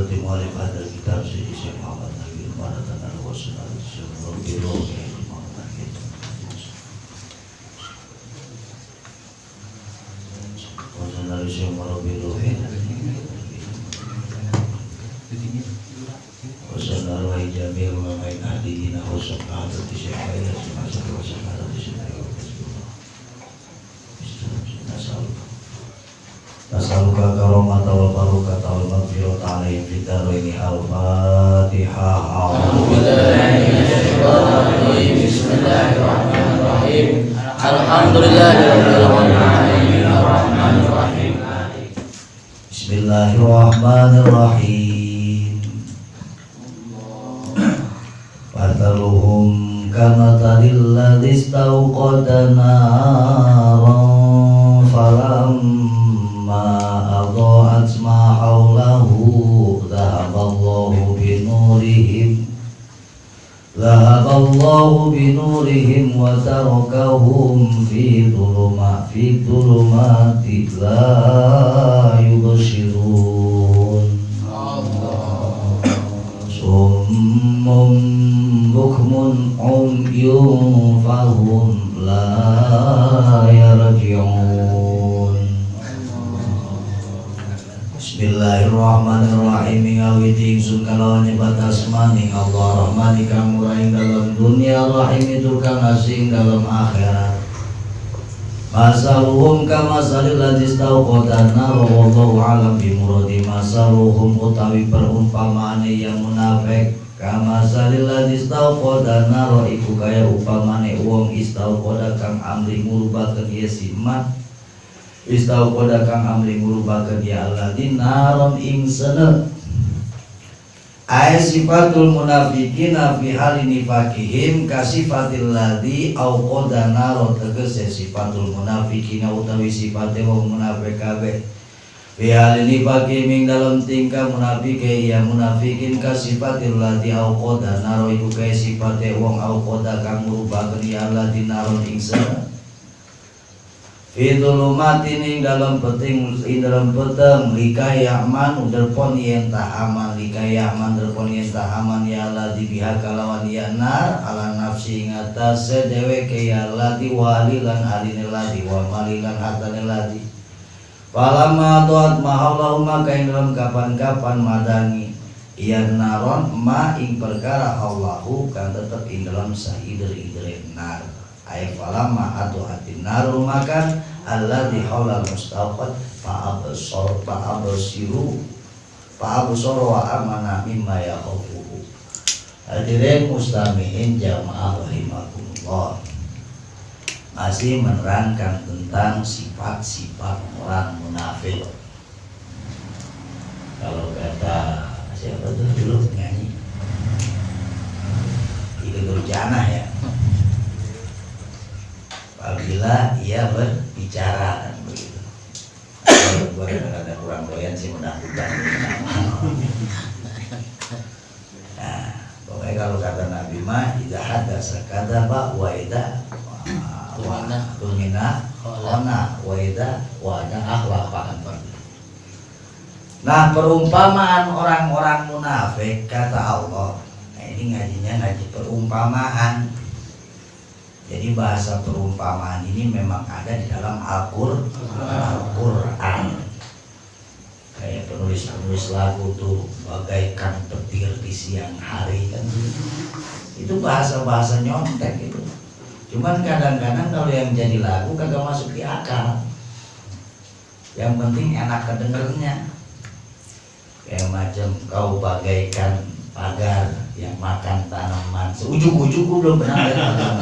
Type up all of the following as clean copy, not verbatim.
hadrati mu'alif hadal kitab Sayyidi Syekh Muhammad Nabi Al-Maratan Al-Wasun Al-Syekh Al-Biro Wasun Al-Syekh Al-Biro Wasun Al-Wahi Jamil Mamain Hadihina Wasun Al-Hadrati Syekh Ayah Wasun Al-Hadrati Syekh Ayah Nasaluka karomata wal barokata wal maghfirata alaihim fid dharaini al-Fatihah. Bismillahirrahmanirrahim. Alhamdulillahirabbil alamin arrahmanir rahim. Bismillahirrahmanirrahim. Fataluhum kama talil ladzi istauqada naran falam adha'at ma hawlahu dhahaballahu binurihim wa tarakahum fi dhulumati la yubsirun summum bukmun umyun fahum la yarji'un. Bismillahirrahmanirrahim. Ngawiti ingsun kalawan nyebat asmani Allah Rahmani kang murah dalam dunia, Rahim itu kang asing dalam akhirat. Masaluhum kama salil ladzi istauqada nar wallahu alam bimuradi. Masaluhum utawi perumpamaane yang munafik kama salil ladzi istauqada nar iku kaya upamane wong istauqada kang amri ngurubakeun ieu simat istauqada kang amri ngurubakeun ya alladzina naron ing sana ay sifatul munafiqina fi halini fakihim kasifatil ladzi auqada naro tegese sifatul munafiqina utawi sifate wong munafik kabeh fi halini fakihim dalam tingkah munafike ya munafikin kasifatil ladzi auqada naro iku kaya sifate wong auqada kang ngurubakeun ya alladzina naron ing sana Fidulumatin ing dalam peting ing dalam peteng likaya aman uderpon yen tak aman likaya aman derpon yen tak aman ya Allah dibiha kalawan ya nar ala nafsi ngatas sedewe kaya ladi walilan aline ladi wa malilan hatane ladi palama doat mahallahu maka ing dalam kapan-kapan madangi ya naron ma ing perkara Allahu kan tetep ing dalam sahider-idere nar ay falama atau hati naru makan Allah di halal mustaqad fa'absiru wa amana mimma yakhufuhu. Hadirin mustami'in jamaah rahimakumullah, masih menerangkan tentang sifat-sifat orang munafik. Kalau kata siapa tuh dulu nyanyi Ida Durjana ya, apabila ia berbicara kan begitu. Kalau gue ada kurang doyan sih mudah-mudahan. Nah, pokoknya kalau kata Nabi mah idza hadatsa kadzaba wa idza tumina khana wa idza wa'ada akhlaqa. Nah, perumpamaan orang-orang munafik kata Allah. Nah, ini ngajinya ngaji perumpamaan. Jadi bahasa perumpamaan ini memang ada di dalam Al-Quran. Kayak penulis-penulis lagu tuh bagaikan petir di siang hari kan. Itu bahasa-bahasa nyontek itu. Cuman kadang-kadang kalau yang jadi lagu kagak masuk di akal. Yang penting enak kedengernya. Kayak macam kau bagaikan pagar yang makan tanaman. Ujuk-ujuk belum pernah ada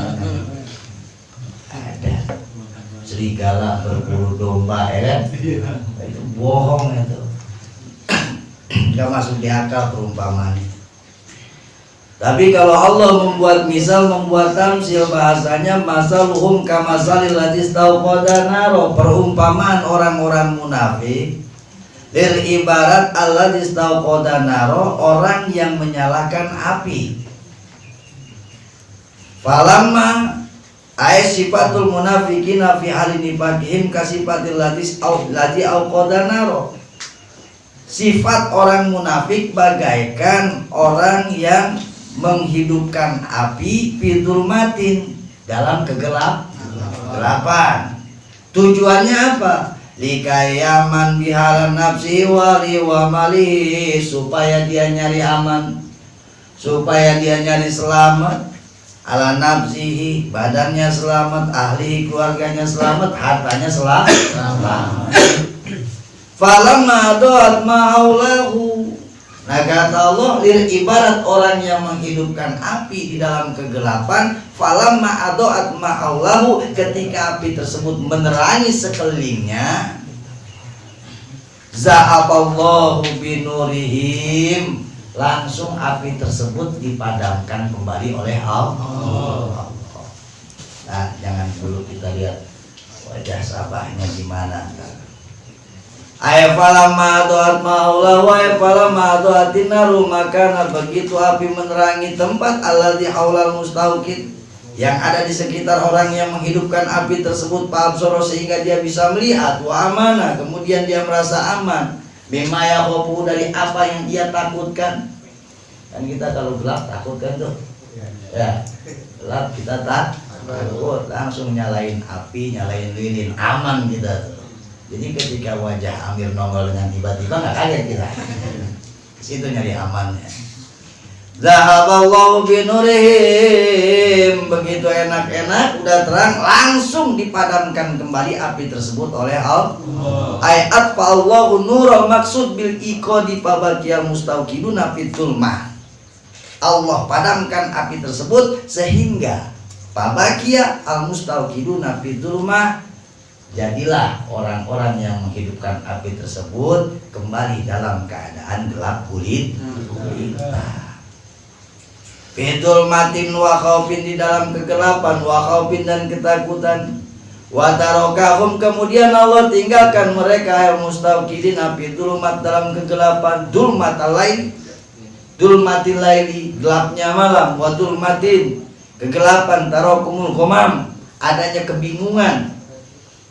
serigala berburu domba ya kan? Itu bohong itu. Gak masuk di akal perumpamaan. Tapi kalau Allah membuat misal, membuat tamsil, bahasanya masaluhum kamasalil ladzi istauqada naro, perumpamaan orang-orang munafik lil ibarat alladzi istauqada naro, orang yang menyalakan api. Falamma ay sifatul munafiqina fi halini faqihim kasifatil ladzi auqada naro. Sifat orang munafik bagaikan orang yang menghidupkan api fidulmatin dalam kegelapan. Tujuannya apa? Likayaman bihalan nafsi wali wa mali, supaya dia nyari aman, supaya dia nyari selamat, ala nafsihi, badannya selamat, ahli keluarganya selamat, hartanya selamat. Falamma doat ma'aulahu. Nah kata Allah, ibarat orang yang menghidupkan api di dalam kegelapan. Falamma doat ma'aulahu, ketika api tersebut menerangi sekelilingnya, za'aballahu binurihim, langsung api tersebut dipadamkan kembali oleh Allah. Nah jangan dulu kita lihat wajah sabahnya gimana. Ayfalamma doat ma'aulahu ayfalamma doatin naru, maka begitu api menerangi tempat alladzi haulal mustauqid, yang ada di sekitar orang yang menghidupkan api tersebut, fa'absara, sehingga dia bisa melihat, wa amana, kemudian dia merasa aman, bima yakhafu, dari apa yang dia takutkan. Kan kita kalau gelap takut kan tuh, ya gelap kita takut, langsung nyalain api, nyalain lilin, aman kita tuh. Jadi ketika wajah Amir nongol dengan tiba-tiba nggak kaget kita. Situ nyari amannya. Zahaballahu binurihim, begitu enak-enak udah terang, langsung dipadamkan kembali api tersebut oleh Allah. Ayat fa Allahu nura, maksud bil iqadi fabaqiya mustauqiduna fitulmah. Allah padamkan api tersebut sehingga fabaqiya al mustauqiduna fitulmah, jadilah orang-orang yang menghidupkan api tersebut kembali dalam keadaan gelap gulita. Fitul matin wa khaufin, di dalam kegelapan, wa khaufin, dan ketakutan. Wa tarokahum, kemudian Allah tinggalkan mereka yang mustauqidin api dulmat, dalam kegelapan. Dulmatal lail, dulmatil laili, gelapnya malam. Wa dulmatin, kegelapan. Tarokumul ghamam, adanya kebingungan.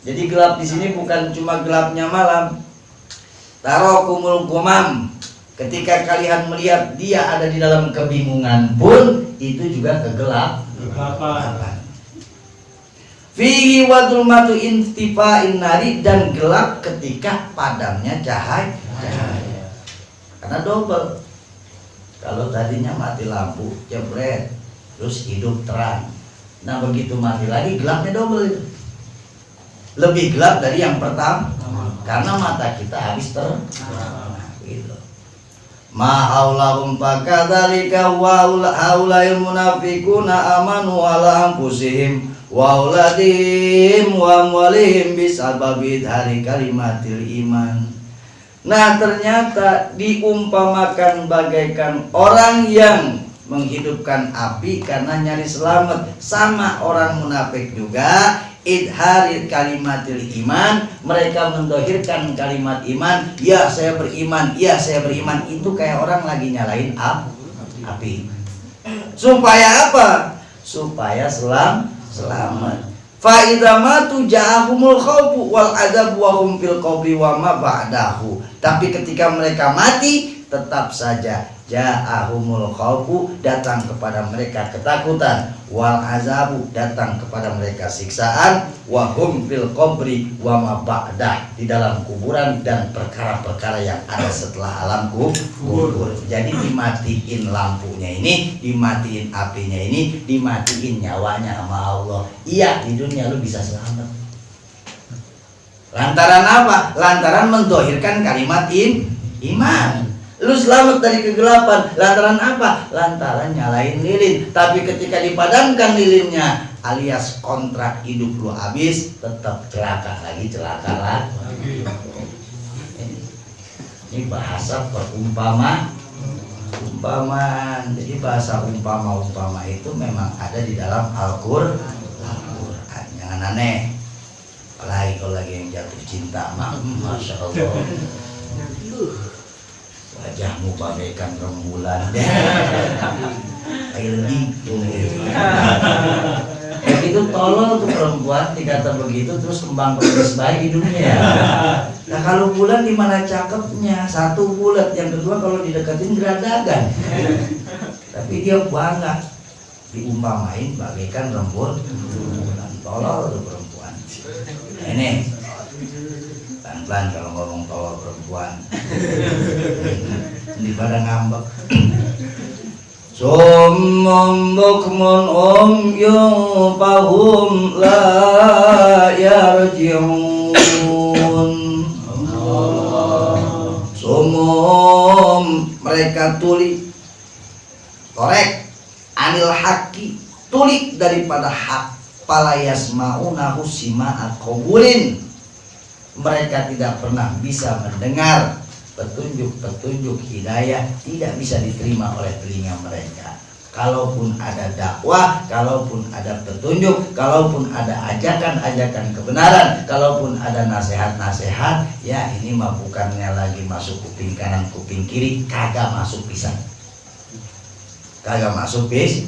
Jadi gelap di sini bukan cuma gelapnya malam. Tarokumul ghamam, ketika kalian melihat dia ada di dalam kebingungan pun, itu juga kegelapan. Fihi wa dhulmatu intifa'in nari, dan gelap ketika padamnya cahaya. Karena double. Kalau tadinya mati lampu, jebret, terus hidup terang. Nah begitu mati lagi, gelapnya double itu. Lebih gelap dari yang pertama, karena mata kita habis terang. Gitu. Ma'aulahum fakadzalika wa aulail munafiquna amanu ala anfusihim wa auladihim wa amwalihim bisababi hari kalimatil iman. Nah ternyata diumpamakan bagaikan orang yang menghidupkan api karena nyari selamat, sama orang munafik juga. Idharit kalimatil iman, mereka mendohirkan kalimat iman. Ya saya beriman, ya saya beriman. Itu kayak orang lagi nyalain api. Supaya apa? Supaya selamat. Fa idza matu ja'ahumul khaufu wal adzab wa hum fil qabri wa ma ba'dahu. Tapi ketika mereka mati, tetap saja ja'ahumul khaufu, datang kepada mereka ketakutan, wal azabu, datang kepada mereka siksaan, wa hum fil qabri wa ma ba'dah, di dalam kuburan dan perkara-perkara yang ada setelah alam kubur. Jadi dimatiin lampunya ini, dimatiin apinya ini, dimatiin nyawanya sama Allah. Iya, di dunia lu bisa selamat. Lantaran apa? Lantaran mendohirkan kalimat iman. Lu selamat dari kegelapan. Lantaran apa? Lantaran nyalain lilin. Tapi ketika dipadamkan lilinnya, alias kontrak hidup lu habis, tetap celaka lagi. Ini bahasa perumpamaan. Jadi bahasa umpama itu memang ada di dalam Al-Qur'an. Jangan aneh. Apalagi kalau lagi yang jatuh cinta, Masya Allah. Wajahmu bagaikan rembulan. Kayak lebih. Jadi itu tolol tuh perempuan dikata begitu, terus kembang kempis baik hidungnya. Nah kalau bulan di mana cakepnya, satu bulat, yang kedua kalau dideketin geradagan. Tapi dia bangga, diumpamain bagaikan rembun bulan. Tolol tuh perempuan. Ini pelan-pelan kalau ngomong tolol perempuan. Di pada ngambek. Summum bukmun umyun fahum la yarji'un. Summum, mereka tuli, korek, anil haqi, tuli daripada hak, palayas ma'unahu sima'at qabulin. Mereka tidak pernah bisa mendengar petunjuk-petunjuk hidayah, tidak bisa diterima oleh telinga mereka. Kalaupun ada dakwah, kalaupun ada petunjuk, kalaupun ada ajakan-ajakan kebenaran, kalaupun ada nasihat-nasihat, ya ini mah bukannya lagi masuk kuping kanan kuping kiri, kagak masuk pisan. Kagak masuk bisa.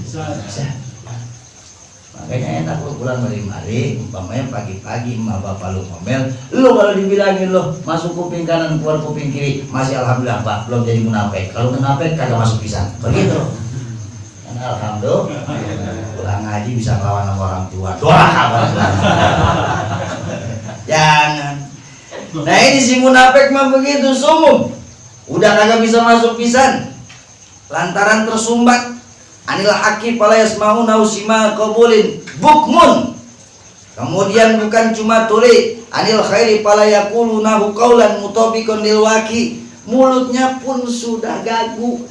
Makanya enak lu pulang mari-mari, umpamanya pagi-pagi emak bapak lu ngomel, lu kalau dibilangin lu masuk kuping kanan keluar kuping kiri, masih alhamdulillah Pak, belum jadi munafik. Kalau munafik kagak masuk pisan. Begitu. Kan alhamdulillah pulang ngaji bisa ngelawan sama orang tua. Doa kabar. Jangan. Nah ini si munafik mah begitu sumum. Udah kagak bisa masuk pisan. Lantaran tersumbat anil haqi fala yasma'una usima qabulin bukmun. Kemudian bukan cuma tuli, anil khairi fala yaqulunahu qaulan mutabiqan lil waqi. Mulutnya pun sudah gagu.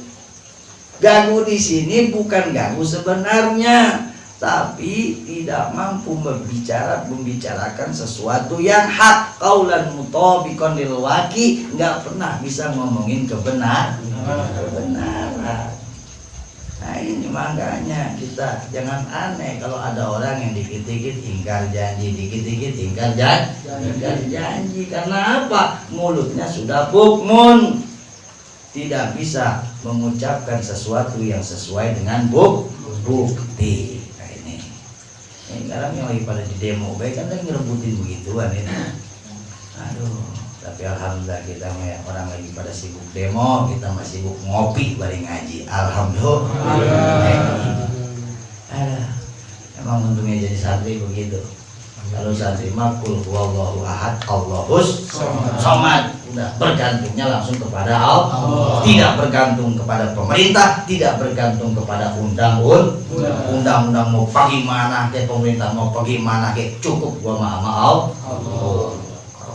Gagu di sini bukan gagu sebenarnya, tapi tidak mampu membicarakan sesuatu yang hak. Qaulan mutabiqan lil waqi, enggak pernah bisa ngomongin kebenaran. Nah ini makanya kita jangan aneh kalau ada orang yang dikit-dikit ingkar janji, dikit-dikit ingkar janji. Karena apa? Mulutnya sudah bukmun, tidak bisa mengucapkan sesuatu yang sesuai dengan bukti. Nah ini sekarang yang lagi pada di demo, baik kan lagi ngerebutin begituan ini. Aduh. Tapi alhamdulillah kita orang lagi pada sibuk demo, kita masih sibuk ngopi bareng ngaji. Alhamdulillah. Emang untungnya jadi santri begitu. Kalau santri mah qul huwallahu ahad, Allahus somad. Udah bergantungnya langsung kepada Allah. Tidak bergantung kepada pemerintah, tidak bergantung kepada undang-undang mau pergi mana ke pemerintah, mau pergi mana ke, cukup gua sama Allah.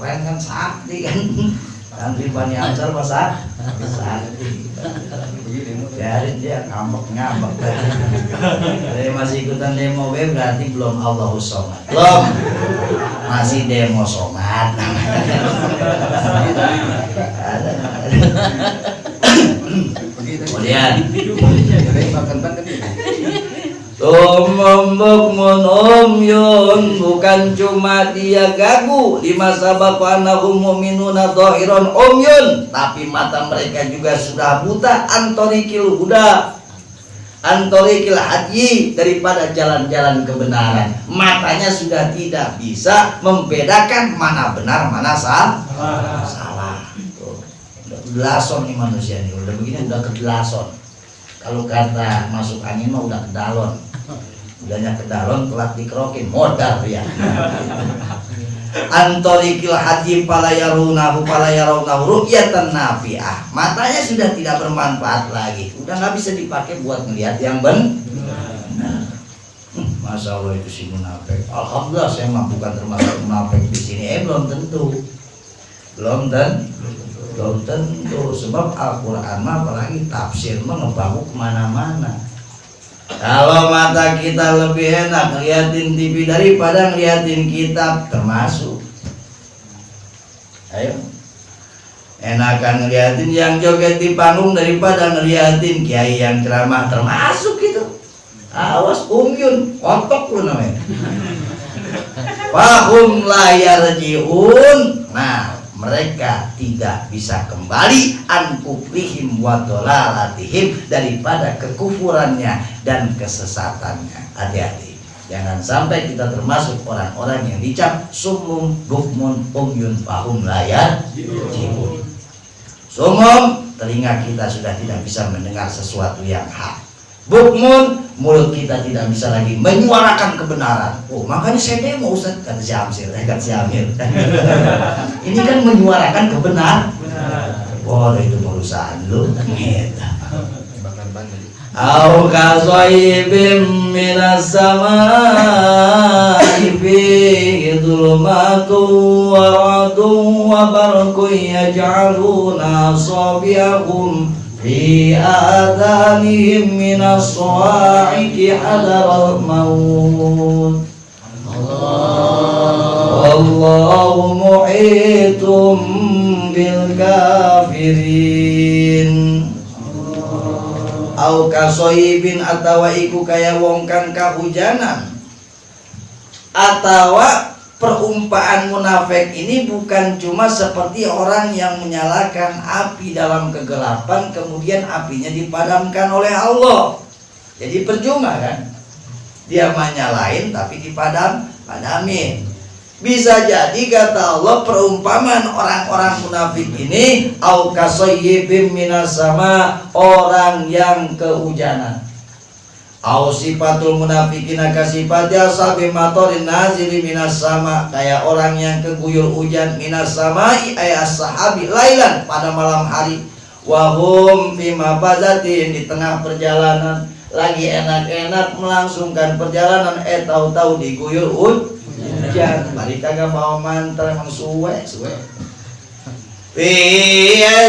Keren kan sakti kan. Santri Bani Ansar masa sakti. Biarin dia ngambek. Jadi masih ikutan demo berarti belum Allahus somad. Belum. Masih demo somad. Kemudian Bukmun umyun, bukan cuma dia gagu di masa bapak anahum mu'minuna dhahiran umyun, tapi mata mereka juga sudah buta antorikil huda, antorikil hadyi, daripada jalan-jalan kebenaran. Matanya sudah tidak bisa membedakan mana benar mana salah. Tuh, udah kedelason nih manusia nih, udah begini udah kedelason. Kalau kata masuk angin mah udah kedalon. Udahnya kedalon telat dikerokin, modal dia. Antorikil haji palayarunahu ru'yatan nafi'ah. Matanya sudah tidak bermanfaat lagi. Udah nggak bisa dipakai buat ngelihat yang benar. Masya Allah itu si munafik. Alhamdulillah saya mah bukan termasuk munafik di sini. Belum tentu. Belum tentu. Sebab Al-Quran mah apalagi tafsir mah ngebawa kemana-mana. Kalau mata kita lebih enak ngeliatin TV daripada ngeliatin kitab, termasuk. Ayo, enakan ngeliatin yang joget di panggung daripada ngeliatin kiai yang ceramah, termasuk gitu. Awas umyun, otok lu namanya. Fahum layar jiun. Nah, mereka tidak bisa kembali an kufrihim wa dhalalatihim, daripada kekufurannya dan kesesatannya. Hati-hati. Jangan sampai kita termasuk orang-orang yang dicap sumum bukmun umyun fahum layar jibun. Sumum, telinga kita sudah tidak bisa mendengar sesuatu yang hak. Bukmun, mulut kita tidak bisa lagi menyuarakan kebenaran. Oh, makanya saya demo Ustaz, kata si Amir, ini kan menyuarakan kebenaran. Oh, itu urusan lu. Au kasaibim minas samaa'i fihi dhulumatun wa radun wa barqun yaj'aluna asabi'ahum fi adhanihim minas sa'iqi hadaral maut. Wallahu muhitum bil kafirin. Au kasoibin atawa iku kaya wong kang kahujanan. Atawa perumpaan munafik ini bukan cuma seperti orang yang menyalakan api dalam kegelapan kemudian apinya dipadamkan oleh Allah. Jadi percuma kan? Dia menyalain tapi padamin. Bisa jadi kata Allah perumpamaan orang-orang munafik ini au kasayyibim minas sama, orang yang kehujanan. Au sifatul munafikina kasifati asabi matorin nazili minas sama, kayak orang yang keguyur hujan minas samai ay as-sahabi lailan pada malam hari. Wahum bima bazatin, di tengah perjalanan lagi enak-enak melangsungkan perjalanan tahu-tahu diguyur hujan. Balik kagak bawa mantra emang suwe.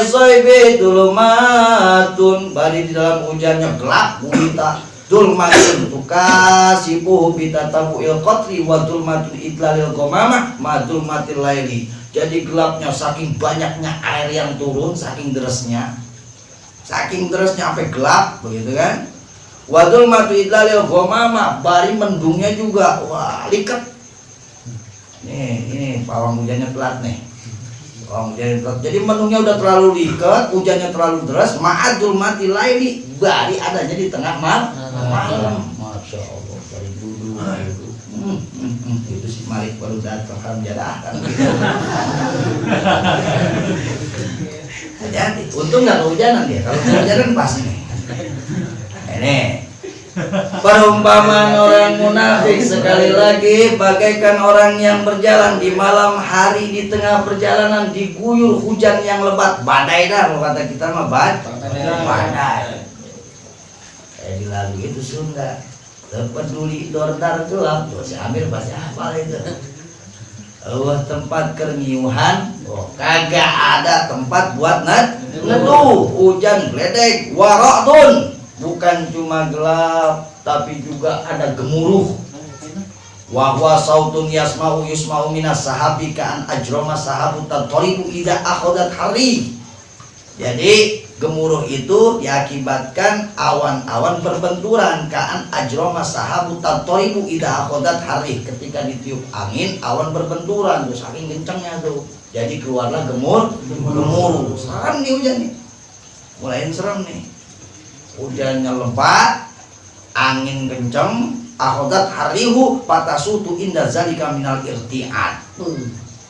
Soibe dulumatun, balik di dalam hujannya gelap gulita. Dulmatun tukasibuh bitatabu ilqotri wa dulmatun itlalil gomamah ma dulmatil laili. Jadi gelapnya saking banyaknya air yang turun, saking derasnya sampai gelap begitu kan. Wa dulmatun itlalil gomamah, bari mendungnya juga wah liket. Ini pawang hujannya telat nih. Pawang hujannya telat. Jadi mendungnya udah terlalu liket, hujannya terlalu deras, ma'adul mati laili, bari adanya di tengah malam. Masya Allah, dari dulu. Itu si Malik baru datang kan jadakan. Hati-hati. Untung nggak kehujanan dia. Kalau kehujanan pasti nih. Ini. Perumpamaan orang munafik sekali lagi bagaikan orang yang berjalan di malam hari di tengah perjalanan diguyur hujan yang lebat, badai dah kalau kata kita mah badai. Kayak di lagu itu Sunda, terpeduli dordar gelap, tuh si Amir pasti hafal itu. Tempat kerniuhan, kagak ada tempat buat neduh, hujan gledek, waradun. Bukan cuma gelap, tapi juga ada gemuruh. Wahwa sautun yasma'u yusma'u minas sahabi ka'an ajroma sahabu tatoribu ida akhodat hari. Jadi gemuruh itu diakibatkan awan-awan berbenturan. Ka'an ajroma sahabu tatoribu ida akhodat hari. Ketika ditiup angin, awan berbenturan. Terus saking kencangnya tuh. Jadi keluarlah gemuruh. Serem nih hujan nih. Mulai serem nih. Hujannya lebat, angin kenceng, akhodat harihu patasutu indah zalika minal irti'ad.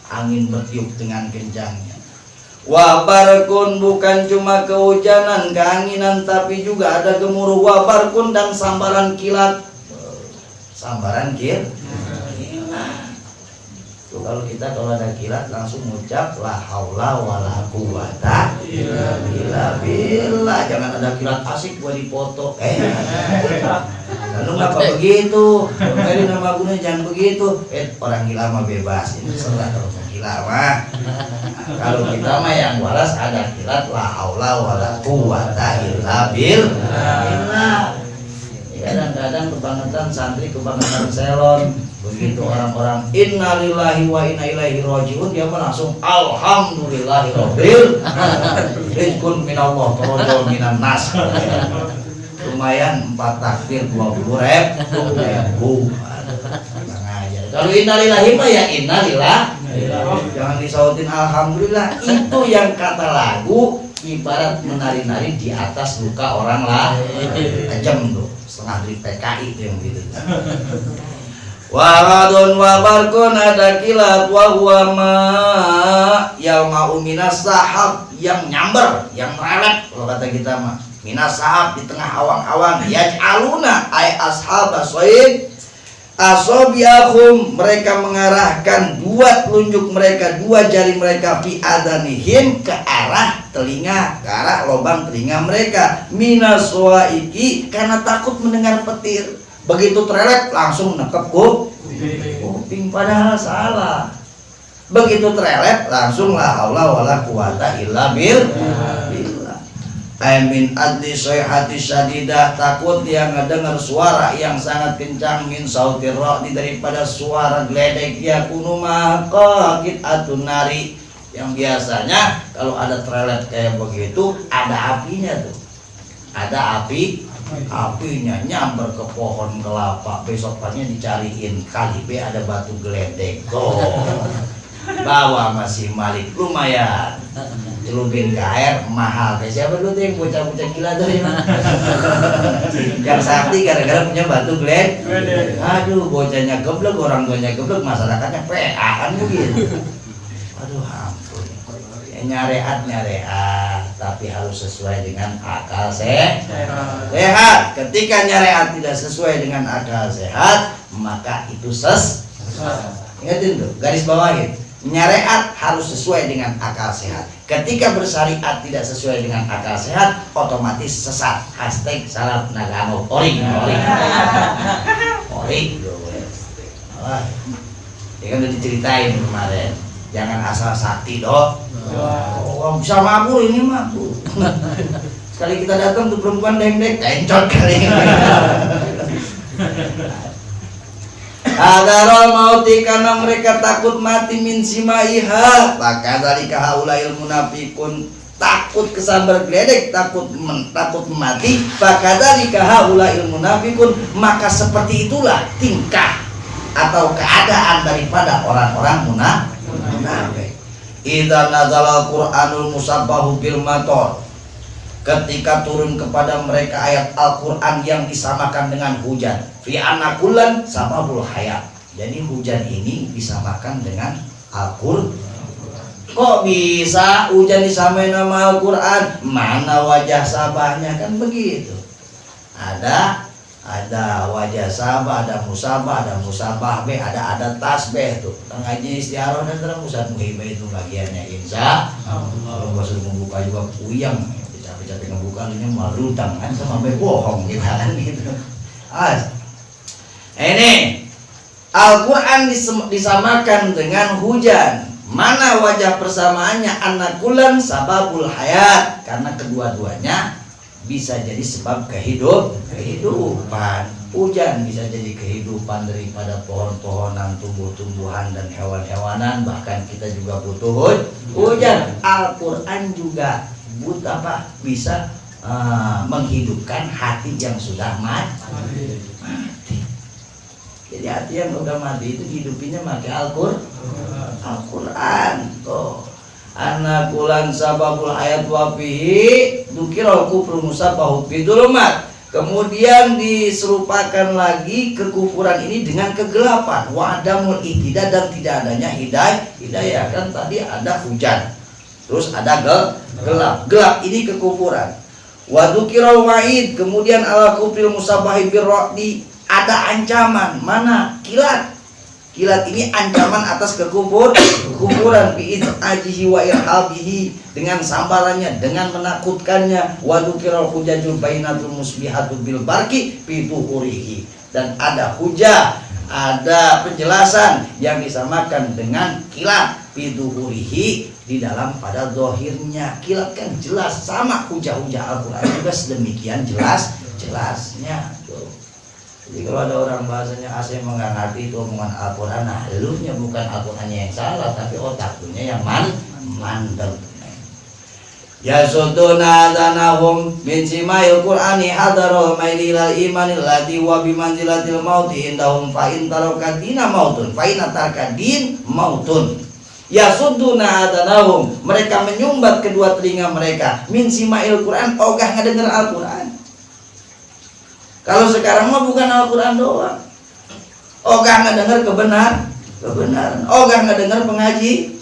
Angin bertiup dengan kencangnya. Wabarkun, bukan cuma kehujanan, keanginan, tapi juga ada gemuruh. Wabarkun dan sambaran kilat. Sambaran kilat. Tuh, kalau kita kalau ada kilat langsung ngucap la haula wala quwata illa billah. Jangan ada kilat asik gua dipoto. Lalu ngapa begitu? Dari nama guna jangan begitu. Orang gila mah bebas. Ini serah kalau gila mah. Kalau kita mah yang waras ada kilat la haula wala quwata illa billah. Kadang-kadang kebangetan santri, kebangetan selon, begitu orang-orang innalillahi wa inna ilaihi rajiun, dia mah langsung alhamdulillahi rabbil rizqun minallah torojol minan nas. Lumayan 4 takbir 20 ribu. Kalau innalillahi mah ya innalillah, jangan disautin alhamdulillah. Itu yang kata lagu ibarat menari-nari di atas luka orang lah, tajam tuh. Setengah dari PKI itu yang gitu. Waradun wa barkun ada kilat wa huwa ma yalma'u minas sahab yang nyamber, yang meralet kalau kata kita mah. Minas sahab di tengah awan-awan yaj'aluna ay ashab asoid asobiahum mereka mengarahkan dua telunjuk mereka, dua jari mereka fi adanihim ke arah telinga, ke arah lubang telinga mereka minas waiki karena takut mendengar petir. Begitu terelet langsung nekep kuping padahal salah. Begitu terelet langsung la haula wala quwata illa billah. Amin adli sayhati syadidah takut dia ngedengar suara yang sangat kencang min sautir ra'di daripada suara geledek ya kunu maqaqit atun nari yang biasanya kalau ada terelet kayak begitu ada apinya tuh. Ada apinya nyamber ke pohon kelapa, besokannya dicariin kali B ada batu geledek. Bawa masih Malik lumayan. Celupin ke air mahal. Kayak siapa dulu tuh yang bocah-bocah gila tuh ya? Yang sakti gara-gara punya batu geledek. Aduh, bocahnya geblek, orang tuanya geblek, masyarakatnya peaan begitu. Aduh, ampun. Nyareat tapi harus sesuai dengan akal sehat. Ketika nyareat tidak sesuai dengan akal sehat maka itu sesat. Ingatin tuh, garis bawahin. Nyareat harus sesuai dengan akal sehat. Ketika bersyariat tidak sesuai dengan akal sehat otomatis sesat. Hashtag salam nagamo oring. Ya kan udah diceritain kemarin. Jangan asal sakti dong. Bisa mabur ini mah. Sekali kita datang tuh perempuan deng-deng tencot kali. Adarul mauti karena mereka takut mati min simaiha. Maka dari kahaulail munafikun takut kesambar geledek, takut mati. Maka dari kahaulail munafikun maka seperti itulah tingkah atau keadaan daripada orang-orang munafik. Idza nazala Qur'anul musabbahu bil matar. Ketika turun kepada mereka ayat Al-Qur'an yang disamakan dengan hujan. Fi anakulan sababul hayat. Jadi hujan ini disamakan dengan Al-Qur'an. Kok bisa hujan disamain nama Al-Qur'an? Mana wajah sabahnya kan begitu. Ada wajah sabah, ada musabah B, ada tasbih tuh. Ngaji istiaroh dan terus Ustaz Muhibah itu bagiannya insya Allah. Kalau suruh membuka juga puyang, capek-capek ngebuka ini malu tangan sama bohong gitu kan gitu. Ini Al-Quran disamakan dengan hujan. Mana wajah persamaannya? Anakulan sababul hayat, karena kedua-duanya bisa jadi sebab kehidupan. Hujan bisa jadi kehidupan daripada pohon-pohonan, tumbuh-tumbuhan dan hewan-hewanan. Bahkan kita juga butuh hujan. Al-Quran juga bisa menghidupkan hati yang sudah mati. Jadi hati yang udah mati itu hidupinnya pakai Al-Quran. Tuh. Anakulan sababul ayat wafihi dukirul kufru musabbahu bidulumat. Kemudian diserupakan lagi kekufuran ini dengan kegelapan. Wa'adamul ihtidah dan tidak adanya hidayah. Kan tadi ada hujan, terus ada gelap ini kekufuran. Wa dukirul wa'id. Kemudian ala kufril musabbahi birra'di ada ancaman. Mana? Kilat ini ancaman atas kekufuran bi'id'ajihi wa irhabihi, dengan sambarannya, dengan menakutkannya. Wa dzukirul hujajul bainatul musbihatu bil barki fi tuhurihi, dan ada hujah, ada penjelasan yang disamakan dengan kilat fi tuhurihi, di dalam pada zahirnya. Kilat kan jelas, sama hujah-hujah Al-Qur'an juga sedemikian jelasnya tuh. Jadi kalau ada orang bahasanya asing nggak ngerti itu omongan Al-Quran, nah elunya bukan Al-Qurannya yang salah, tapi otaknya yang mandel. Ya suduna danahum min simail Qur'ani hadarul maililal imanil ladhi wa bimanzilatil mauti indahum fa in tarakadina mautun fa in tarakadin mautun. Ya suduna danahum, mereka menyumbat kedua telinga mereka min simail Qur'an, ogah ngedenger Al-Quran. Kalau sekarang mah bukan Al-Quran doang, Ogah ngedenger kebenaran, ogah ngedenger pengaji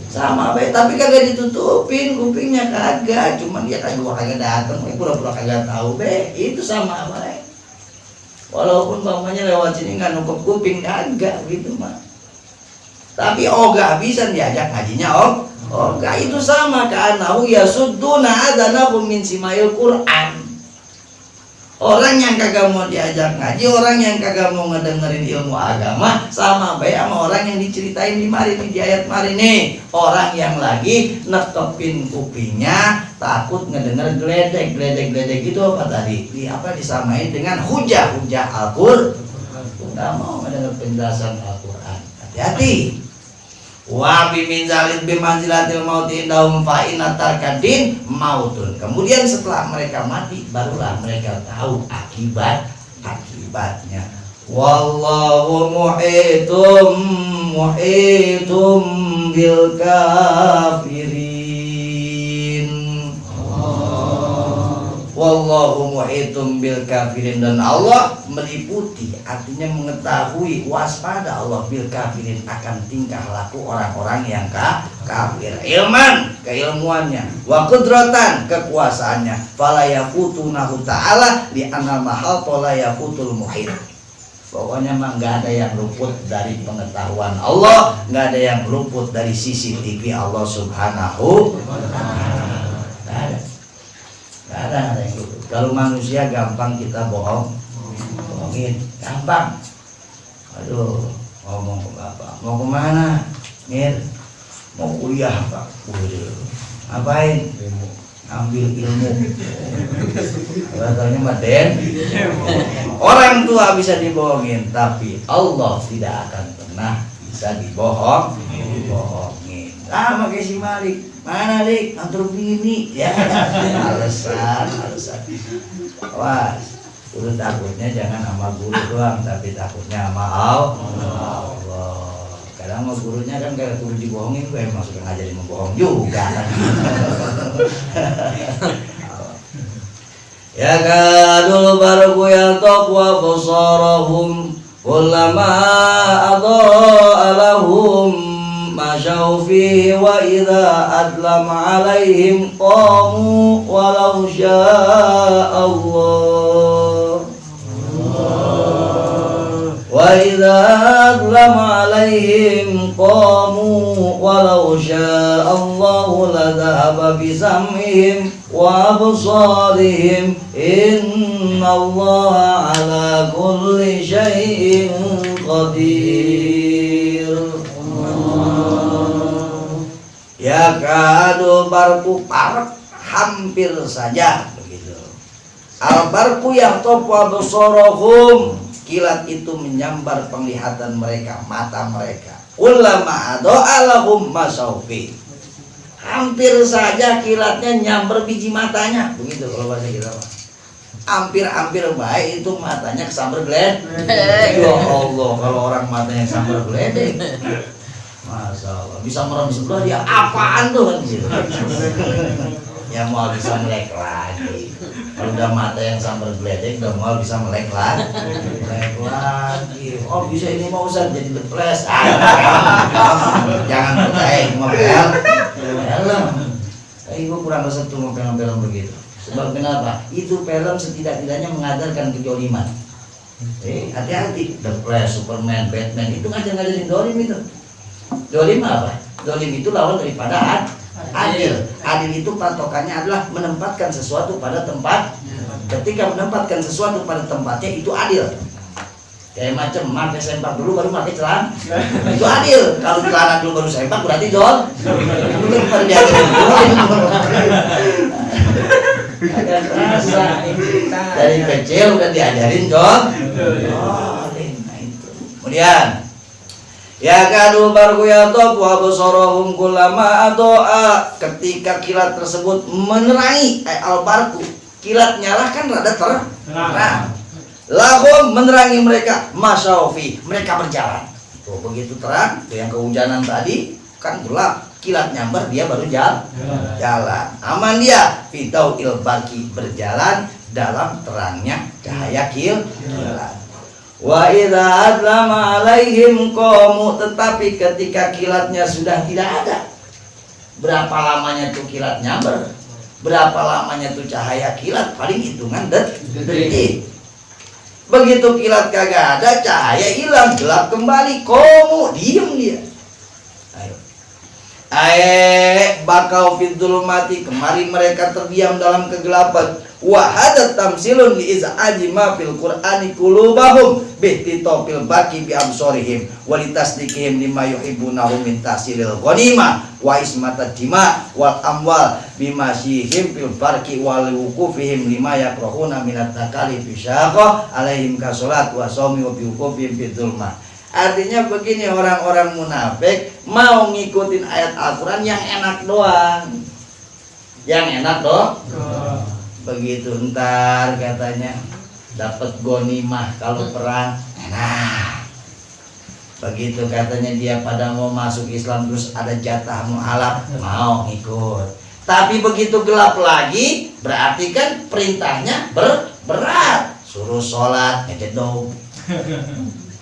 sama baik, tapi kagak ditutupin kupingnya, kagak, cuman dia kagak datang, pura-pura kagak tahu be, itu sama baik. Walaupun bapaknya lewat sini nggak nutup kuping, kagak gitu mah. Tapi ogah bisa diajak ngajinya, ogah itu sama, ka'annahu yasudduna adanakum min simail Qur'an. Orang yang kagak mau diajak ngaji, orang yang kagak mau ngedengerin ilmu agama, sama baik sama orang yang diceritain di mari nih, di ayat mari nih. Orang yang lagi nekepin kupingnya, takut ngedenger geledek itu apa tadi? Disamain dengan hujah Al-Qur'an. Nggak mau ngedenger penjelasan Al-Qur'an. Hati-hati. Wa bimin zalid bimanzilatil mauti indahum fa inna tarkadin mautun. Kemudian setelah mereka mati barulah mereka tahu akibatnya. Wallahu muhitum bil kafirin. Wallahu muhitum bil kafirin, dan Allah meliputi, artinya mengetahui, waspada Allah bil kafirin akan tingkah laku orang-orang yang kafir. Ilman, keilmuannya, wa qudratan, kekuasaannya, fala yafutunahu ta'ala li anna mahal la yafutul muhit. Pokoknya mah nggak ada yang luput dari pengetahuan Allah, nggak ada yang luput dari CCTV Allah Subhanahu wa ta'ala. Nggak ada yang luput. Kalau manusia gampang kita bohongin, gampang. Aduh, ngomong ke bapak, mau kemana? Mir, mau kuliah pak. Ngapain? Ambil ilmu. Katanya mah Den. Orang tua bisa dibohongin, tapi Allah tidak akan pernah bisa dibohongin. Makai si Malik, mana Lik? Antur bini, ya. Alasan. Wah, udah takutnya jangan sama guru doang, tapi takutnya sama Allah. Kadang sama gurunya kan kayak guru dibohongin, gue emang suka ngajarin membohong juga kan. Ya kadul barku yang taqwa basarahum kullama adha'a lahum masyaw fihi wa idza adlam alaihim qamu walau syaa Allah wa idza adlam alaihim qamu walau syaa Allah la dhahaba bi sam'ihim wa absarihim innallaha ala kulli syai'in qadir. Ya kadu barku parak, hampir saja begitu. Al barku yang topwa besorohum, kilat itu menyambar penglihatan mereka, mata mereka. Ulama do'alahum masaufi, hampir saja kilatnya nyamber biji matanya, begitu kalau bahasa kita. Hampir baik itu matanya kesambar geledek. Ya Allah, kalau orang matanya kesambar geledek, Masya Allah, bisa merem di sebelah dia, apaan tuh kan gitu. Ya mau bisa melek lagi. Kalau udah mata yang sambar geledek, udah mau bisa melek lagi. Oh bisa ini mau usah jadi depres. Jangan percaya, cuma film. Ibu kurang resep tuh mau film-film begitu. Sebab kenapa? Itu film setidak-tidaknya mengajarkan kejoliman. Hati-hati, The Flash, Superman, Batman itu ngajarin dolim itu. Dolim apa? Dolim itu lawan daripada adil. Adil itu patokannya adalah menempatkan sesuatu pada tempat. Ketika menempatkan sesuatu pada tempatnya itu adil. Kayak macam pakai sempak dulu baru pakai celana. Itu adil. Kalau celana dulu baru sempak berarti dol. Itu baru diajarin agak terasa dari kecil udah diajarin dol. Kemudian ya kadu barku ya top wa basarahum kullama adoa, ketika kilat tersebut menerangi al-barku, kilat nyala kan rada terang. Lahum menerangi mereka, masyaufi, mereka berjalan. Tuh begitu terang, tuh yang kehujanan tadi kan gelap, kilat nyamber dia baru jalan. Aman dia, fitau il barki, berjalan dalam terangnya cahaya kilat. Wa idza adlama alaihim qamu, tetapi ketika kilatnya sudah tidak ada. Berapa lamanya tuh kilatnya berapa lamanya tuh cahaya kilat? Paling hitungan detik. Begitu kilat kagak ada, cahaya hilang, gelap kembali, qamu, diem dia. Bakau fitul mati, kemari mereka terdiam dalam kegelapan. Wa hadat tamsilun li iz'aji ma fil qur'ani qulubahum bihtitofil baki bi absorihim walitasdikihim lima yuhibbunahu min tasilil ghanimah wa ismatad dima wal amwal bimasihim fil barki wal wukufihim lima yakrahuna minat takali fi syaqah alaihim kasolat wa shaumi wa biwukufihim fitul ma. Artinya begini, orang-orang munafik mau ngikutin ayat Al-Quran yang enak doang. Yang enak doang. Begitu ntar katanya dapat ghanimah kalau perang enak. Begitu katanya dia pada mau masuk Islam terus ada jatah mualaf, mau ngikut. Tapi begitu gelap lagi berarti kan perintahnya berat. Suruh sholat ngejedong.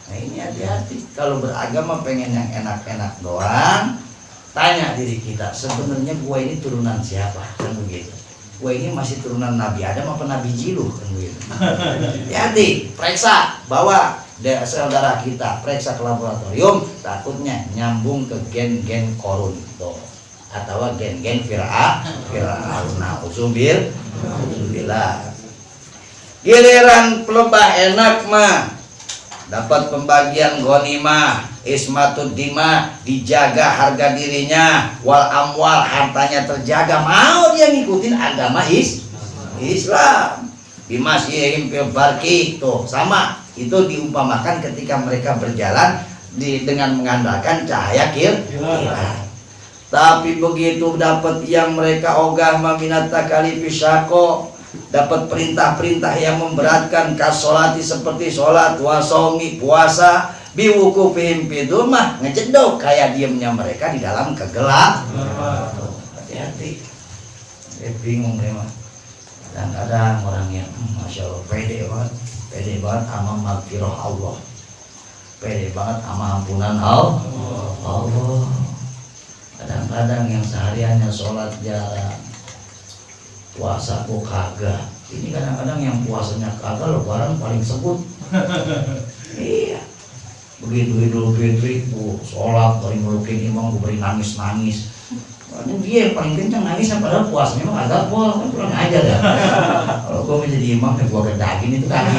Nah ini hati-hati, kalau beragama pengen yang enak-enak doang, tanya diri kita, sebenarnya gue ini turunan siapa? Kan begitu. Gue ini masih turunan Nabi Adam apa Nabi Jiluh? Kan begitu. Hati-hati, periksa, bawa saudara kita, periksa ke laboratorium, takutnya nyambung ke gen-gen korun tuh, atau gen-gen Fir'aun. Alhamdulillah. Giliran pelebah enak mah dapat pembagian ghanimah, ismatud dima, dijaga harga dirinya, wal amwal, hartanya terjaga, mau dia ngikutin agama Islam. Bimasihim fil barki, tuh sama, itu diumpamakan ketika mereka berjalan dengan mengandalkan cahaya kilat. Tapi begitu dapat yang mereka ogah maminat takali pisako, dapat perintah-perintah yang memberatkan kasolati seperti sholat, wasomi, puasa, biwukufihim fidulmah, ngejedok kayak diemnya mereka di dalam kegelap. Hati-hati, bingung memang. Kadang-kadang orang yang masya Allah pede banget sama magfirah Allah, pede banget sama ampunan Allah. Kadang-kadang yang sehariannya sholat jarang, puasa kok kagak. Ini kadang-kadang yang puasanya kagak lebaran paling sebut. Iya. Begitu Idul Fitri, sholat paling melukin imam, gue beri nangis-nangis. Ini dia yang paling kencang nangisnya, padahal puasanya mah kagak pol, kan kurang ajar ya. Kalau gue menjadi imam, ya gue gedagin itu kaki.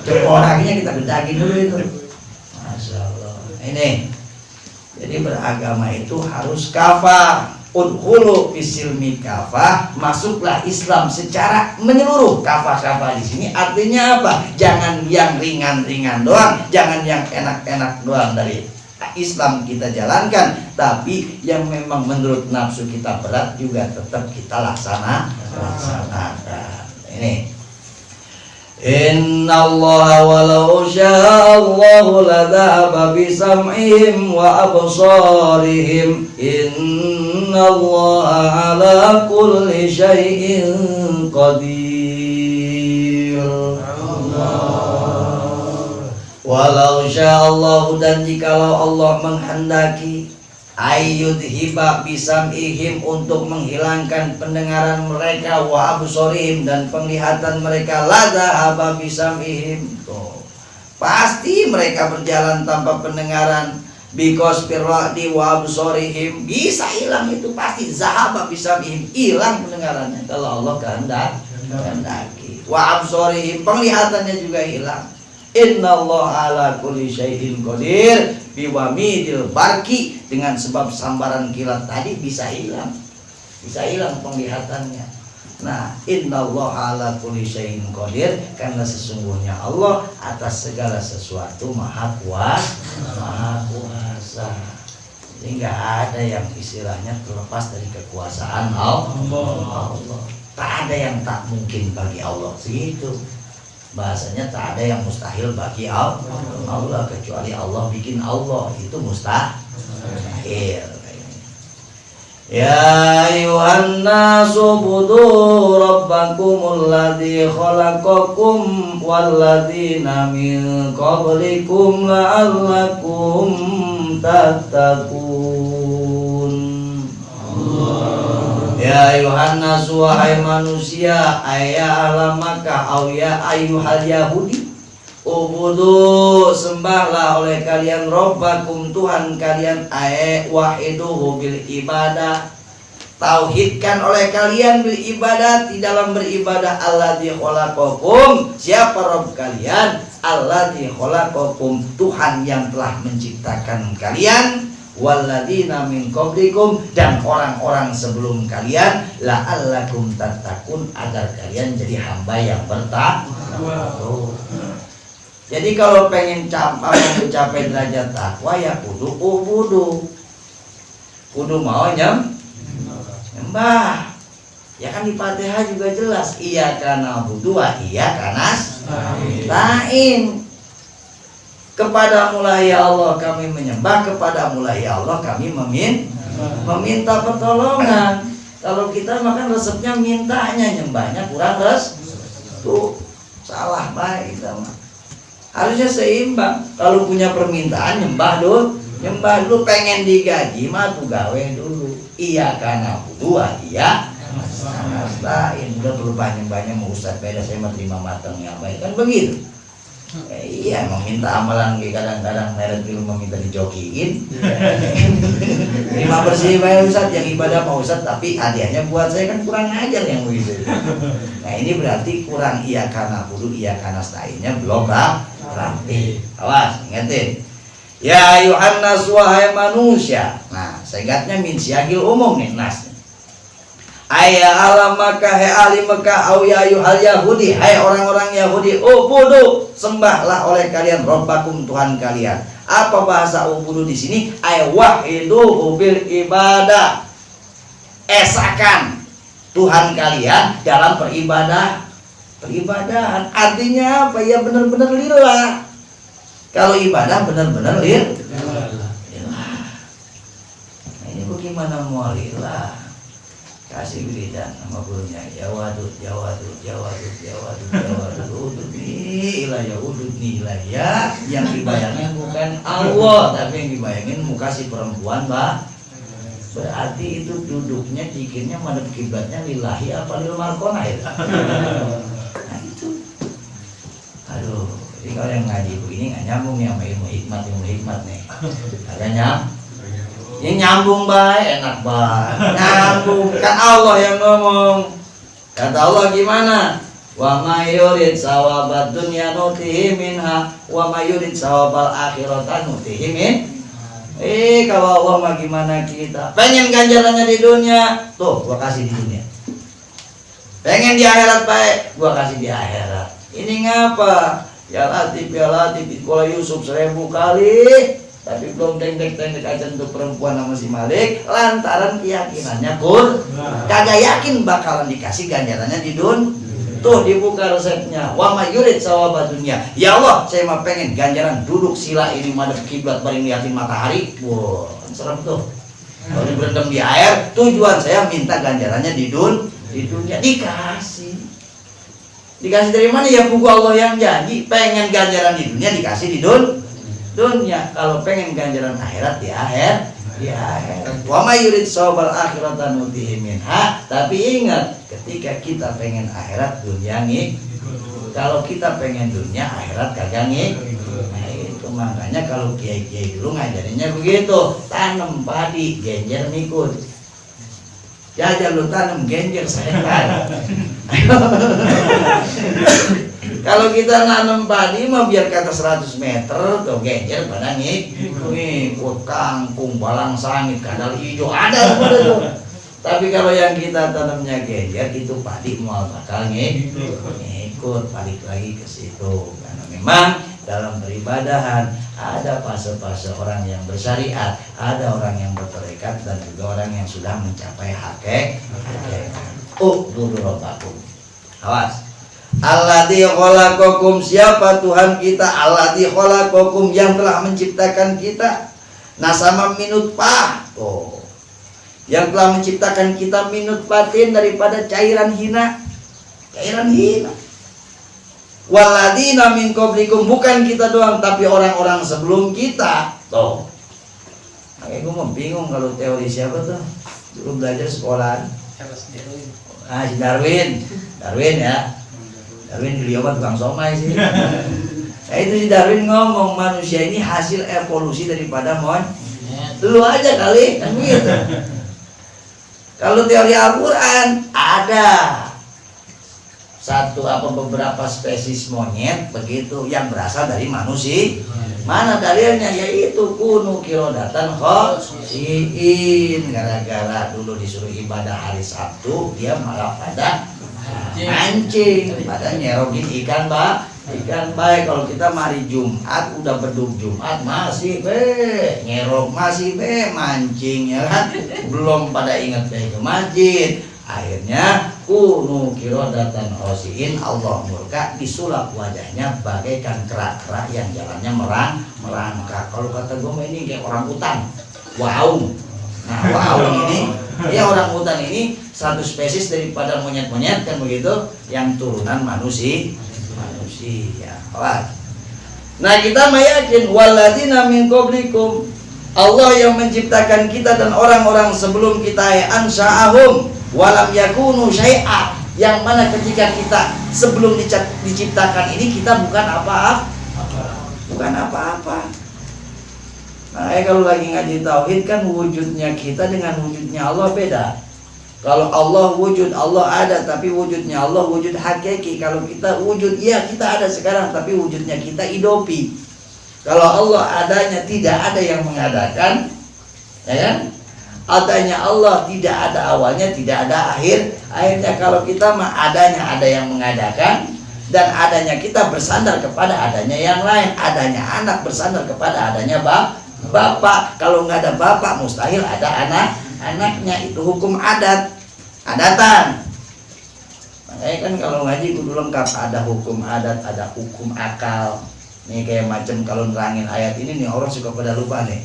Coba kakinya kita gedagin dulu itu. Masya Allah. Ini, jadi beragama itu harus kafah. Udhulu fisilmi kafah, masuklah Islam secara menyeluruh. Kafah di sini artinya apa? Jangan yang ringan-ringan doang, jangan yang enak-enak doang dari Islam kita jalankan, tapi yang memang menurut nafsu kita berat juga tetap kita laksanakan. Ini Inna Allah walau sya'allahu ladhaba bisam'ihim wa absarihim Inna Allah ala kulli syai'in qadir. Walau sya'allahu, dan jikalau Allah menghendaki, ayyudhiba bisam'ihim, untuk menghilangkan pendengaran mereka, wa absorihim, dan penglihatan mereka, ladhaba bisam'ihim, pasti mereka berjalan tanpa pendengaran, because firra'di wa absorihim, bisa hilang itu pasti, zahaba bisam'ihim, hilang pendengarannya kalau Allah kehendaki, wa absorihim, penglihatannya juga hilang. Inna Allah ala kulli syai'in qadir, biwamidil barki, dengan sebab sambaran kilat tadi bisa hilang penglihatannya. Nah, Inna Allah ala kulli syai'in qadir, karena sesungguhnya Allah atas segala sesuatu maha kuasa. Jadi nggak ada yang istilahnya terlepas dari kekuasaan Allah. Tak ada yang tak mungkin bagi Allah, segitu. Bahasanya tak ada yang mustahil bagi Allah, kecuali Allah bikin Allah, itu mustahil. Ya ayuhan nasu budu rabbakumul ladzi khalaqakum walladzina min qablikum la'allakum tattaqun. Ya ayuhan nasu wahai manusia, ayya alamaka au ya ayuhal yahudi, ubudu sembahlah oleh kalian Rabbakum Tuhan kalian, wahiduhu bil ibadah, tauhidkan oleh kalian bil ibadah di dalam beribadah. Alladzi khalaqakum, siapa Rabb kalian? Alladzi khalaqakum, Tuhan yang telah menciptakan kalian, walladzina min qablikum, dan orang-orang sebelum kalian, la'allakum tattaqun, agar kalian jadi hamba yang bertakwa. Jadi kalau pengen mencapai derajat takwa ya kudu mau nyembah. Ya kan di Fatihah juga jelas, iyyaka na'budu wa iyyaka nasta'in. Kepadamu-lah ya Allah kami menyembah, kepadamu-lah ya Allah kami meminta pertolongan. Kalau kita makan resepnya mintanya, nyembahnya kurang tuh salah baik kita mah. Harusnya seimbang. Kalau punya permintaan nyembah dulu, pengen digaji mah tuh gawe dulu. Iya karena dua iya nasta'in. Udah perlu banyak mau Ustaz beda saya mah terima matang yang baik kan begitu. Iya mau minta amalan kadang-kadang meret dulu meminta dijokiin. Terima bersih bayar Ustaz, yang ibadah mau Ustaz tapi hadiahnya buat saya kan kurang ajar yang begitu. Nah ini berarti kurang iya karena dulu iya karena nasta'innya belum rapi. Awas, ingetin. Ya ayuhan nas wahai manusia. Nah, segatnya min siagil umum nih nas. Ayya alamaka hai ahli Mekah au ya ayuhal yahudi, hai orang-orang Yahudi, ubudu sembahlah oleh kalian Rabbakum Tuhan kalian. Apa bahasa ubudu di sini? Ay wahidu bil ibadah. Esakan Tuhan kalian dalam peribadahan. Artinya apa? Ya benar-benar lillah. Kalau ibadah benar-benar lillah. Nah, ini bagaimana mau lillah? Kasih wiridan sama gurunya, jawadud ududni ilayah. Yang dibayangin bukan Allah, tapi yang dibayangin muka si perempuan, Mbak. Berarti itu duduknya dikirnya madhab kiblatnya lillahi apa lil markona ya? Nah itu. Aduh, jadi kalau yang ngaji begini nggak nyambung ya sama ilmu hikmat nih. Agak ya nyambung baik, enak banget. Nyambung kan Allah yang ngomong. Kata Allah gimana? Wa may yurid sawabad dunya nutihi minha wa may yurid sawabal akhirata nutihi min. Kalau Allah mah gimana kita? Pengen ganjarannya di dunia, tuh gua kasih di dunia. Pengen di akhirat baik, gua kasih di akhirat. Ini ngapa? Ya Latif Ikola Yusuf 1000 kali, tapi belum tendek aja untuk perempuan sama si Malik, lantaran keyakinannya kagak yakin bakalan dikasih ganjarannya di dunia. Tuh dibuka resepnya. Wa mayurid sawaba dunya. Ya Allah, saya mah pengen ganjaran duduk sila ini madhep kiblat bareng liatin matahari. Wah, serem tuh. Kalau berendam di air, tujuan saya minta ganjarannya di dunia dikasih. Dikasih dari mana? Ya buku Allah yang janji. Pengen ganjaran di dunia dikasih di dunia. Kalau pengen ganjaran akhirat di akhirat. Wa may yurid sawabal akhirata nutihi minha. Tapi ingat, ketika kita pengen akhirat dunia nih. Kalau kita pengen dunia akhirat kagak nih. Nah itu makanya kalau kiai-kiai dulu ngajarinnya begitu. Tanam padi, genjer ngikut. Jajal lu tanam genjer saya kan. Kalau kita nanam padi mah biar kata 100 meter tuh genjer pada ngikut kangkung, balang sangit, kadal hijau ada tuh. Tapi kalau yang kita tanamnya genjer itu padi mau bakal ngikut balik lagi ke situ. Karena memang dalam peribadahan ada fase-fase orang yang bersyariat, ada orang yang bertarekat, dan juga orang yang sudah mencapai hakikat. Dulu Rabbakum. Awas. Alladzi khalaqakum, siapa Tuhan kita? Alladzi khalaqakum, yang telah menciptakan kita. Nasama minut pah. yang telah menciptakan kita minut batin daripada cairan hina. Cairan hina. Walladzina min qablikum, bukan kita doang tapi orang-orang sebelum kita. Tuh. Makanya gue mau bingung kalau teori siapa tuh? Dulu belajar sekolahan. Si Darwin. Darwin ya. Darwin beliau mah tukang somai sih. Nah itu si Darwin ngomong manusia ini hasil evolusi daripada monyet. Dulu aja kali kan begitu. Kalau teori Al-Quran ada beberapa spesies monyet begitu yang berasal dari manusia. Mana dalilnya? Yaitu kunu kirodatan khosiin. Gara-gara dulu disuruh ibadah hari Sabtu, dia malah pada mancing, pada nyerogin ikan baik. Kalau kita mari Jumat udah beduk Jumat masih nyerok, masih mancing ya kan, belum pada ingat ke masjid. Akhirnya kunu kirodatan khosiin, Allah murka, disulap wajahnya bagaikan kera-kera yang jalannya merangkak. Kalau kata gue ini kayak orang hutan, waung. Nah waung ini, ya orang hutan ini satu spesies daripada monyet-monyet kan begitu, yang turunan manusia. Nah kita meyakin walladzina min qablikum, Allah yang menciptakan kita dan orang-orang sebelum kita, ansha'ahum walam yakunu syai'a, yang mana ketika kita sebelum diciptakan ini kita bukan apa-apa. Nah, kalau lagi ngaji tauhid kan wujudnya kita dengan wujudnya Allah beda. Kalau Allah wujud, Allah ada, tapi wujudnya Allah wujud hakiki. Kalau kita wujud, ya kita ada sekarang, tapi wujudnya kita idopi. Kalau Allah adanya, tidak ada yang mengadakan, ya kan? Adanya Allah tidak ada awalnya, tidak ada akhirnya. Kalau kita mah adanya ada yang mengadakan, dan adanya kita bersandar kepada adanya yang lain. Adanya anak bersandar kepada adanya bapak. Kalau nggak ada bapak, mustahil ada anaknya. Itu hukum adatan. Makanya kan kalau ngaji kudu lengkap, ada hukum adat, ada hukum akal. Nih kayak macam kalau nerangin ayat ini nih orang suka pada lupa nih.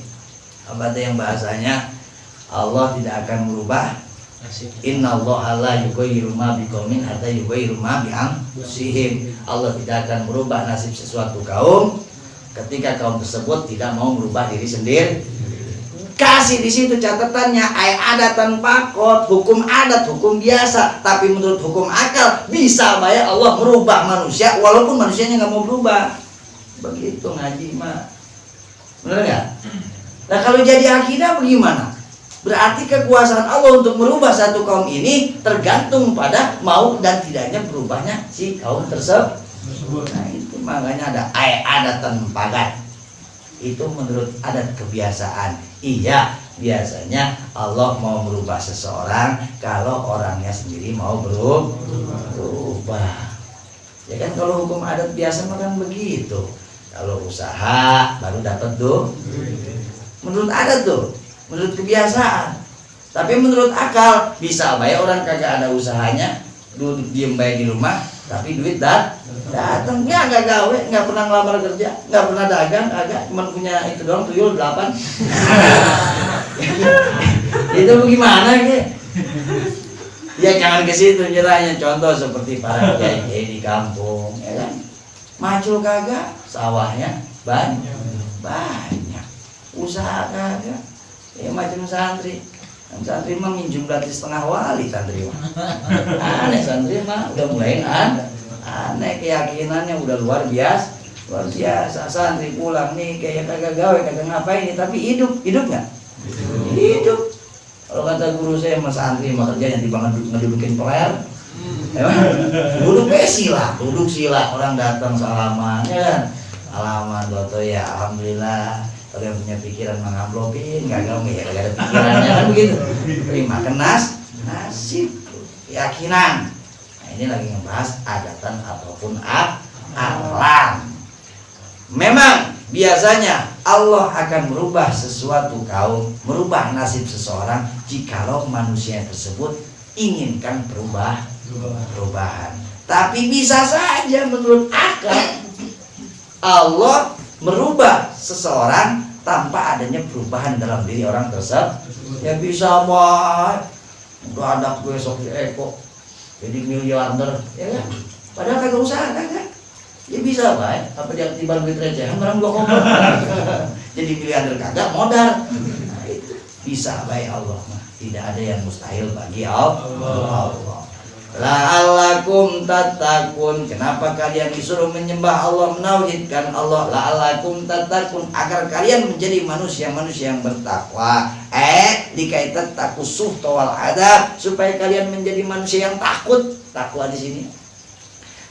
Apa ada yang bahasanya Allah tidak akan merubah. Innallaha la yughayyiru ma biqaumin hatta yughayyiru ma bi anfusihim. Allah tidak akan merubah nasib sesuatu kaum ketika kaum tersebut tidak mau merubah diri sendiri. Kasih di situ catatannya, adatan pakot, hukum adat, hukum biasa. Tapi menurut hukum akal bisa bayar Allah merubah manusia walaupun manusianya nggak mau berubah. Begitu ngaji mah, bener nggak? Nah kalau jadi akidah bagaimana? Berarti kekuasaan Allah untuk merubah satu kaum ini tergantung pada mau dan tidaknya berubahnya si kaum tersebut. Nah itu makanya ada adatan pagat. Itu menurut adat kebiasaan. Iya, biasanya Allah mau merubah seseorang kalau orangnya sendiri mau berubah. Ya kan kalau hukum adat biasa makan begitu. Kalau usaha baru dapat tuh. Menurut adat tuh, menurut kebiasaan. Tapi menurut akal bisa bayar orang kagak ada usahanya, duduk diem baik di rumah, tapi duit datang ya nggak gawe, nggak pernah ngelamar kerja, nggak pernah dagang, agak cuma punya itu doang, tuyul 8. Itu bagaimana ke? Ya jangan ke situ nyerahnya. Contoh seperti para kiai di kampung, ya kan? Maju kagak, sawahnya banyak, usaha kagak. Ya macam santri. Santri mah minjem gratis setengah wali santri mah. Aneh santri mah udah mulai aneh keyakinannya udah luar biasa. Santri pulang nih kayak kagak gawe, kagak ngapain nih, tapi hidup nggak? Hidup. Kalau kata guru saya mas santri mah kerjanya dibangun ngedudukin peler. Emang duduk sila orang datang salaman ya kan? Salaman foto ya alhamdulillah. Kalau yang punya pikiran mengamplopin, gak ada pikirannya kan begitu. Terima nasib, keyakinan. Nah ini lagi ngebahas adatan ataupun akhlak. Memang biasanya Allah akan merubah sesuatu kaum, merubah nasib seseorang jikalau manusia tersebut inginkan perubahan. Tapi bisa saja menurut akal Allah merubah seseorang tanpa adanya perubahan dalam diri orang tersebut. Ya bisa boy, udah ada besok Eko jadi miliarder, ya kan? Padahal kagak usaha kan? Ya bisa boy, apa dia tiba duit recehan barang 2 jadi miliarder kagak modal. Nah, itu bisa baik Allah mah. Tidak ada yang mustahil bagi Allah. La'allakum tattaqun. Kenapa kalian disuruh menyembah Allah, menauhidkan Allah? La'allakum tattaqun, agar kalian menjadi manusia-manusia yang bertakwa. Likai tattaqus suhta wal adab, supaya kalian menjadi manusia yang takut. Takwa di sini.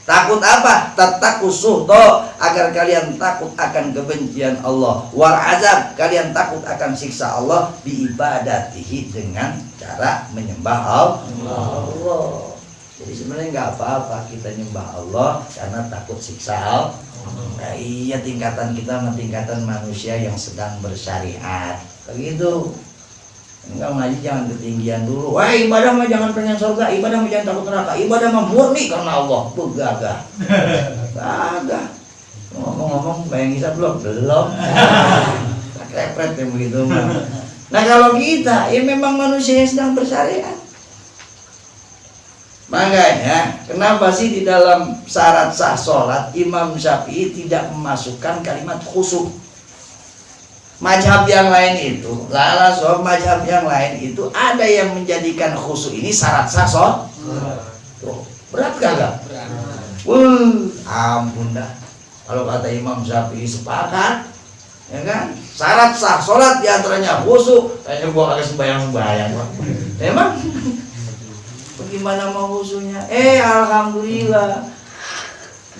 Takut apa? Tattaqus suhta, agar kalian takut akan kebencian Allah. Wal azab, kalian takut akan siksa Allah. Biibadatihi, dengan cara menyembah Allah. Jadi sebenarnya nggak apa-apa kita nyembah Allah karena takut siksa Allah. Nah, iya, tingkatan kita tingkatan manusia yang sedang bersyariat. Begitu. Enggak, ngaji jangan ketinggian dulu. Wah, ibadah mah jangan pengen surga, ibadah mah jangan takut neraka, ibadah mah murni karena Allah. Tuh gagah. Gagah. Ngomong-ngomong bayang Isa belum? Belum. Tak repret yang begitu mah. Nah, kalau kita ya memang manusia yang sedang bersyariat. Makanya kenapa sih di dalam syarat sah sholat Imam Syafi'i tidak memasukkan kalimat khusyuk? Mazhab yang lain itu, mazhab yang lain itu ada yang menjadikan khusyuk ini syarat sah sholat. Berat kagak? Ampun dah. Kalau kata Imam Syafi'i sepakat, ya kan? Syarat sah sholat diantaranya khusyuk. Kayaknya gua kagak sembayang. Emang? Bagaimana mau khusyuknya? Alhamdulillah.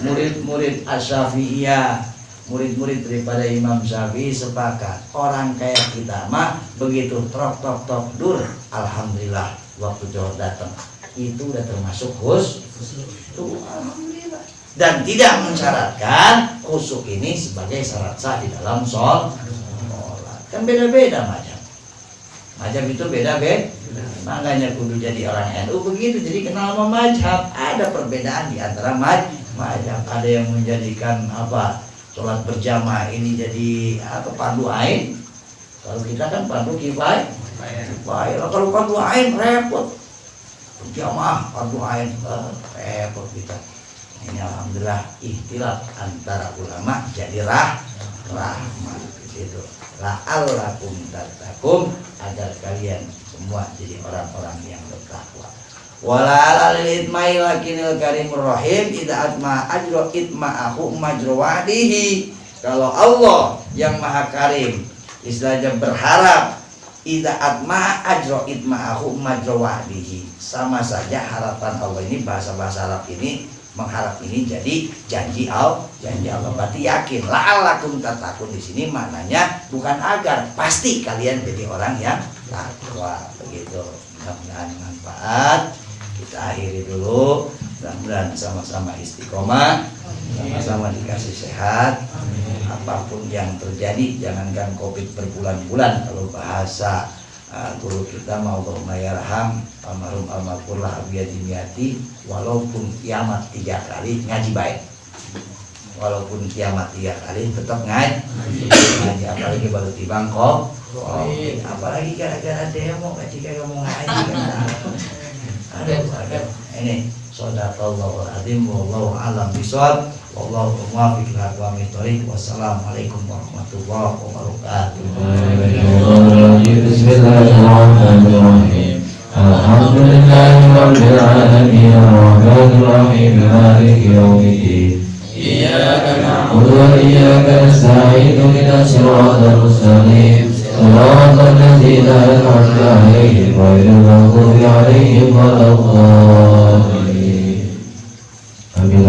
Murid-murid Asy-Syafi'iyah, murid-murid daripada Imam Syafi'i sepakat, orang kayak kita mah begitu tok dur, alhamdulillah waktu Johor datang itu udah termasuk khusyuk, alhamdulillah. Dan tidak mensyaratkan khusyuk ini sebagai syarat sah di dalam sholat. Kan beda-beda mazhab itu beda-beda. Makanya kudu jadi orang NU begitu, jadi kenal sama mazhab. Ada perbedaan di antara mazhab. Ada yang menjadikan sholat berjamaah ini jadi fardu ain. Kalau kita kan fardu kifayah. Kalau fardu ain repot. Berjamaah fardu ain repot kita. Ini alhamdulillah ikhtilaf antara ulama jadi rahmat gitu. La'allakum tattaqun, agar kalian semua jadi orang-orang yang bertakwa. Wala lil itmai lakinil karimur rahim idza atma ajra itma'ahu majrawadihi. Kalau Allah yang maha karim istilahnya berharap, idza atma ajra itma'ahu majrawadihi, sama saja harapan Allah ini, bahasa-bahasa Arab ini mengharap ini jadi janji Allah. Berarti yakin. La'allakum tattaqun di sini maknanya bukan agar, pasti kalian jadi orang yang takwa. Begitu. Mudah-mudahan manfaat. Kita akhiri dulu. Mudah-mudahan sama-sama istiqomah, sama-sama dikasih sehat. Apapun yang terjadi, jangankan COVID berbulan-bulan, kalau bahasa guru kita Allahumma yarham almarhum abiyadimiyati, walaupun kiamat 3 kali ngaji baik. Walaupun kiamat 3 kali tetap ngaji, apalagi baru timbang apalagi gara-gara demo ketika kamu ngaji kan. Ada ini shadaqallahul azim, wallahu a'lam bishawab, wallahu muwaffiq ila aqwamit thoriq. Wassalamualaikum warahmatullahi wabarakatuh. Bismillahirrahmanirrahim. Alhamdulillahirabbil alamin, arrahmanir rahim, maliki yaumiddin. Iyyaka na'budu wa iyyaka nasta'in, ihdinas siratal mustaqim. Shiratal ladzina an'amta 'alaihim ghairil maghdubi 'alaihim waladdallin. Amin.